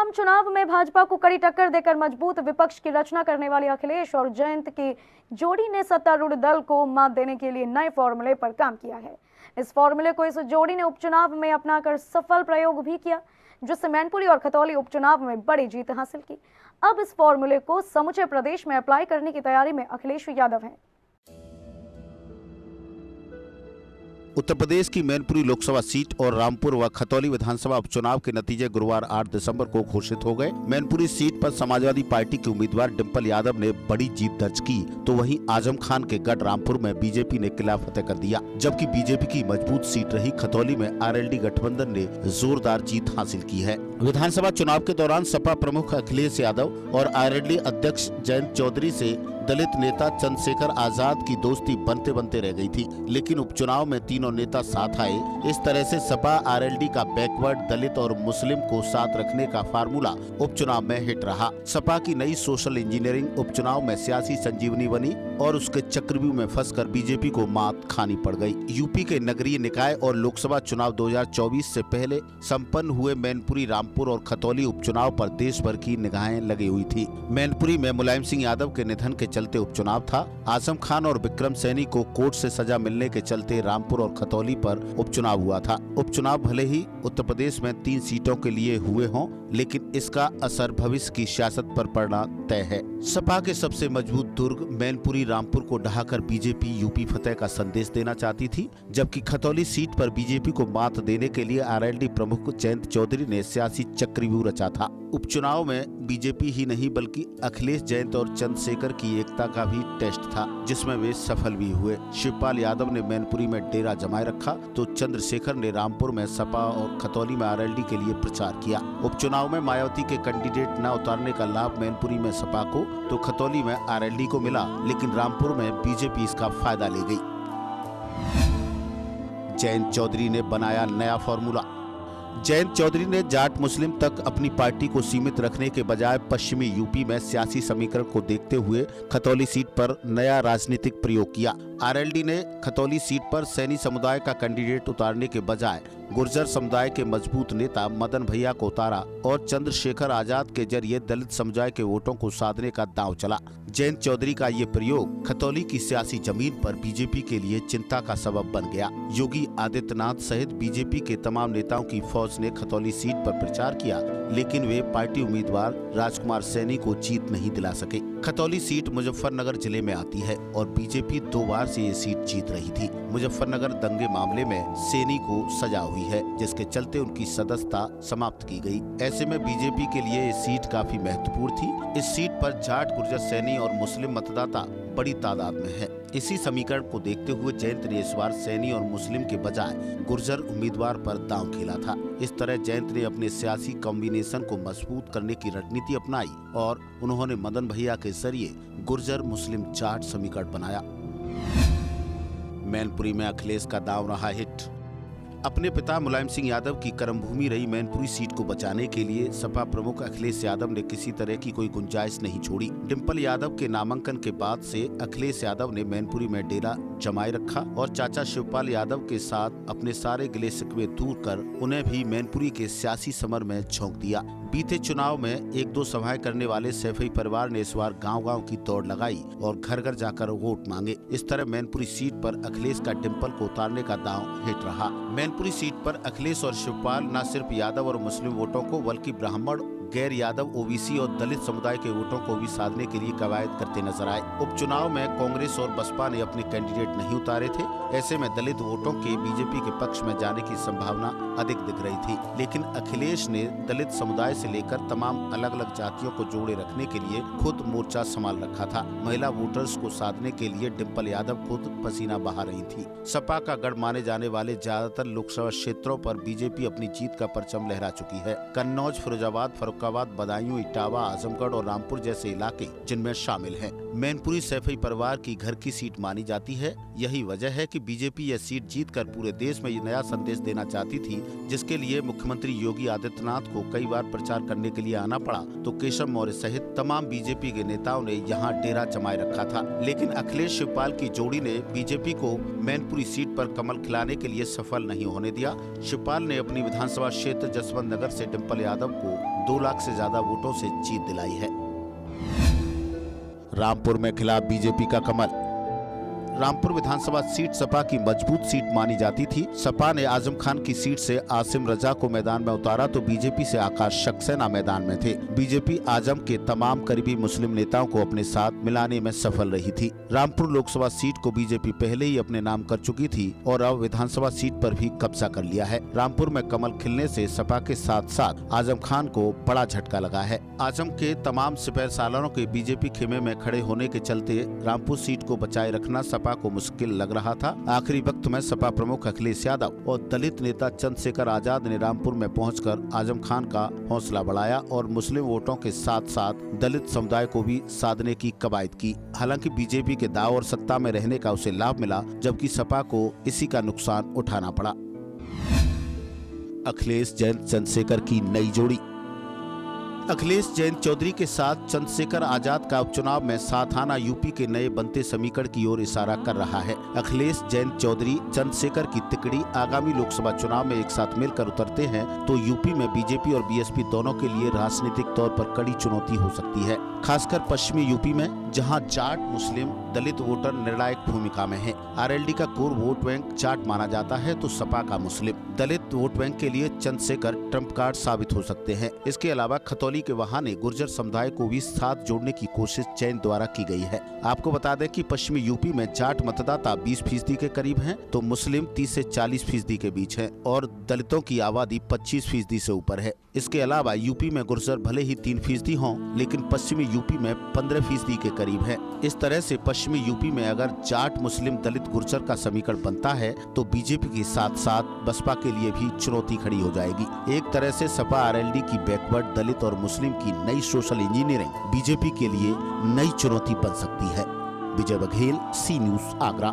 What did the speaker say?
आम चुनाव में भाजपा को कड़ी टक्कर देकर मजबूत विपक्ष की रचना करने वाले अखिलेश और जयंत की जोड़ी ने सत्तारूढ़ दल को मात देने के लिए नए फॉर्मूले पर काम किया है। इस फॉर्मूले को इस जोड़ी ने उपचुनाव में अपनाकर सफल प्रयोग भी किया, जिससे मैनपुरी और खतौली उपचुनाव में बड़ी जीत हासिल की। अब इस फॉर्मूले को समूचे प्रदेश में अप्लाई करने की तैयारी में अखिलेश यादव हैं। उत्तर प्रदेश की मैनपुरी लोकसभा सीट और रामपुर व खतौली विधानसभा उपचुनाव के नतीजे गुरुवार 8 दिसंबर को घोषित हो गए। मैनपुरी सीट पर समाजवादी पार्टी के उम्मीदवार डिंपल यादव ने बड़ी जीत दर्ज की, तो वहीं आजम खान के गढ़ रामपुर में बीजेपी ने किला फतेह कर दिया, जबकि बीजेपी की मजबूत सीट रही खतौली में आरएलडी गठबंधन ने जोरदार जीत हासिल की है। विधानसभा चुनाव के दौरान सपा प्रमुख अखिलेश यादव और आरएलडी अध्यक्ष जयंत चौधरी से दलित नेता चंद्रशेखर आजाद की दोस्ती बनते बनते रह गई थी, लेकिन उपचुनाव में तीनों नेता साथ आए। इस तरह से सपा आरएलडी का बैकवर्ड दलित और मुस्लिम को साथ रखने का फार्मूला उपचुनाव में हिट रहा। सपा की नई सोशल इंजीनियरिंग उपचुनाव में सियासी संजीवनी बनी और उसके चक्रव्यूह में फंसकर बीजेपी को मात खानी पड़ गई। यूपी के नगरीय निकाय और लोकसभा चुनाव 2024 से पहले संपन्न हुए मैनपुरी, रामपुर और खतौली उपचुनाव पर देश भर की निगाहें लगी हुई थी। मैनपुरी में मुलायम सिंह यादव के निधन के चलते उपचुनाव था। आजम खान और विक्रम सैनी को कोर्ट से सजा मिलने के चलते रामपुर और खतौली पर उपचुनाव हुआ था। उपचुनाव भले ही उत्तर प्रदेश में 3 सीटों के लिए हुए हों, लेकिन इसका असर भविष्य की सियासत पर पड़ना तय है। सपा के सबसे मजबूत दुर्ग मैनपुरी, रामपुर को ढहाकर बीजेपी यूपी फतेह का संदेश देना चाहती थी, जबकि खतौली सीट पर बीजेपी को मात देने के लिए आरएलडी प्रमुख जयंत चौधरी ने सियासी चक्रव्यूह रचा था। उपचुनाव में बीजेपी ही नहीं बल्कि अखिलेश, जयंत और चंद्रशेखर की एकता का भी टेस्ट था, जिसमें वे सफल भी हुए। शिवपाल यादव ने मैनपुरी में डेरा जमाए रखा, तो चंद्रशेखर ने रामपुर में सपा और खतौली में आरएलडी के लिए प्रचार किया। उपचुनाव में मायावती के कैंडिडेट न उतारने का लाभ मैनपुरी में सपा को तो खतौली में आरएलडी को मिला, लेकिन रामपुर में बीजेपी इसका फायदा ले गई। जयंत चौधरी ने बनाया नया फॉर्मूला। जयंत चौधरी ने जाट मुस्लिम तक अपनी पार्टी को सीमित रखने के बजाय पश्चिमी यूपी में सियासी समीकरण को देखते हुए खतौली सीट पर नया राजनीतिक प्रयोग किया। आरएलडी ने खतौली सीट पर सैनी समुदाय का कैंडिडेट उतारने के बजाय गुर्जर समुदाय के मजबूत नेता मदन भैया को उतारा और चंद्रशेखर आजाद के जरिए दलित समुदाय के वोटों को साधने का दांव चला। जयंत चौधरी का ये प्रयोग खतौली की सियासी जमीन पर बीजेपी के लिए चिंता का सबब बन गया। योगी आदित्यनाथ सहित बीजेपी के तमाम नेताओं की फौज ने खतौली सीट पर प्रचार किया, लेकिन वे पार्टी उम्मीदवार राजकुमार सैनी को जीत नहीं दिला सके। खतौली सीट मुजफ्फरनगर जिले में आती है और बीजेपी 2 बार से ये सीट जीत रही थी। मुजफ्फरनगर दंगे मामले में सैनी को सजा हुई है, जिसके चलते उनकी सदस्यता समाप्त की गई। ऐसे में बीजेपी के लिए ये सीट काफी महत्वपूर्ण थी। इस सीट पर जाट, गुर्जर, सैनी और मुस्लिम मतदाता बड़ी तादाद में है। इसी समीकरण को देखते हुए जयंत ने इस बार सैनी और मुस्लिम के बजाय गुर्जर उम्मीदवार पर दांव खेला था। इस तरह जयंत ने अपने सियासी कॉम्बिनेशन को मजबूत करने की रणनीति अपनाई और उन्होंने मदन भैया के जरिए गुर्जर मुस्लिम जाट समीकरण बनाया। मैनपुरी में अखिलेश का दांव रहा हिट। अपने पिता मुलायम सिंह यादव की कर्मभूमि रही मैनपुरी सीट को बचाने के लिए सपा प्रमुख अखिलेश यादव ने किसी तरह की कोई गुंजाइश नहीं छोड़ी। डिंपल यादव के नामांकन के बाद से अखिलेश यादव ने मैनपुरी में डेरा जमाए रखा और चाचा शिवपाल यादव के साथ अपने सारे गिले शिकवे दूर कर उन्हें भी मैनपुरी के सियासी समर में झोंक दिया। बीते चुनाव में 1-2 सभाएं करने वाले सैफई परिवार ने इस बार गांव-गांव की दौड़ लगाई और घर-घर जाकर वोट मांगे। इस तरह मैनपुरी सीट पर अखिलेश का डिंपल को उतारने का दांव हिट रहा। मैनपुरी सीट पर अखिलेश और शिवपाल न सिर्फ यादव और मुस्लिम वोटों को बल्कि ब्राह्मण, गैर यादव, ओबीसी और दलित समुदाय के वोटों को भी साधने के लिए कवायद करते नजर आए। उपचुनाव में कांग्रेस और बसपा ने अपने कैंडिडेट नहीं उतारे थे। ऐसे में दलित वोटों के बीजेपी के पक्ष में जाने की संभावना अधिक दिख रही थी, लेकिन अखिलेश ने दलित समुदाय से लेकर तमाम अलग अलग जातियों को जोड़े रखने के लिए खुद मोर्चा संभाल रखा था। महिला वोटर्स को साधने के लिए डिंपल यादव खुद पसीना बहा रही थी। सपा का गढ़ माने जाने वाले ज्यादातर लोकसभा क्षेत्रों पर बीजेपी अपनी जीत का परचम लहरा चुकी है। कन्नौज, फिरोजाबाद, फर्रुखाबाद, बदायूं, इटावा, आजमगढ़ और रामपुर जैसे इलाके जिनमें शामिल हैं। मैनपुरी सैफई परिवार की घर की सीट मानी जाती है। यही वजह है कि बीजेपी यह सीट जीतकर पूरे देश में ये नया संदेश देना चाहती थी, जिसके लिए मुख्यमंत्री योगी आदित्यनाथ को कई बार प्रचार करने के लिए आना पड़ा, तो केशव मौर्य सहित तमाम बीजेपी के नेताओं ने यहाँ डेरा जमाए रखा था। लेकिन अखिलेश शिवपाल की जोड़ी ने बीजेपी को मैनपुरी सीट पर कमल खिलाने के लिए सफल नहीं होने दिया। शिवपाल ने अपनी विधानसभा क्षेत्र जसवंत नगर से डिंपल यादव को 2 लाख से ज्यादा वोटों से जीत दिलाई है। रामपुर में खिला बीजेपी का कमल। रामपुर विधानसभा सीट सपा की मजबूत सीट मानी जाती थी। सपा ने आजम खान की सीट से आसिम रजा को मैदान में उतारा तो बीजेपी से आकाश सक्सेना मैदान में थे। बीजेपी आजम के तमाम करीबी मुस्लिम नेताओं को अपने साथ मिलाने में सफल रही थी। रामपुर लोकसभा सीट को बीजेपी पहले ही अपने नाम कर चुकी थी और अब विधानसभा सीट पर भी कब्जा कर लिया है। रामपुर में कमल खिलने से सपा के साथ साथ आजम खान को बड़ा झटका लगा है। आजम के तमाम सिपह सालारों के बीजेपी खेमे में खड़े होने के चलते रामपुर सीट को बचाए रखना सपा को मुश्किल लग रहा था। आखिरी वक्त में सपा प्रमुख अखिलेश यादव और दलित नेता चंद्रशेखर आजाद ने रामपुर में पहुंचकर आजम खान का हौसला बढ़ाया और मुस्लिम वोटों के साथ साथ दलित समुदाय को भी साधने की कवायद की। हालांकि बीजेपी के दाव और सत्ता में रहने का उसे लाभ मिला, जबकि सपा को इसी का नुकसान उठाना पड़ा। अखिलेश जैन चंद्रशेखर की नई जोड़ी। अखिलेश जैन चौधरी के साथ चंद्रशेखर आजाद का उपचुनाव में साथ आना यूपी के नए बनते समीकरण की ओर इशारा कर रहा है। अखिलेश जैन चौधरी चंद्रशेखर की तिकड़ी आगामी लोकसभा चुनाव में एक साथ मिलकर उतरते हैं तो यूपी में बीजेपी और बीएसपी दोनों के लिए राजनीतिक तौर पर कड़ी चुनौती हो सकती है, खासकर पश्चिमी यूपी में जहां जाट मुस्लिम दलित वोटर निर्णायक भूमिका में हैं। आरएलडी का कोर वोट बैंक जाट माना जाता है तो सपा का मुस्लिम दलित वोट बैंक के लिए चंद्रशेखर ट्रम्प कार्ड साबित हो सकते हैं। इसके अलावा खतौली के बहाने गुर्जर समुदाय को भी साथ जोड़ने की कोशिश जैन द्वारा की गई है। आपको बता दें कि पश्चिमी यूपी में जाट मतदाता 20% के करीब हैं, तो मुस्लिम 30 से 40% के बीच हैं और दलितों की आबादी 25% से ऊपर है। इसके अलावा यूपी में गुर्जर भले ही 3% हों, लेकिन पश्चिमी यूपी में 15% के करीब है। इस तरह से पश्चिमी यूपी में अगर जाट मुस्लिम दलित गुर्जर का समीकरण बनता है तो बीजेपी के साथ साथ बसपा के लिए भी चुनौती खड़ी हो जाएगी। एक तरह से सपा आरएलडी की बैकवर्ड दलित और मुस्लिम की नई सोशल इंजीनियरिंग बीजेपी के लिए नई चुनौती बन सकती है। विजय बघेल, सी न्यूज़, आगरा।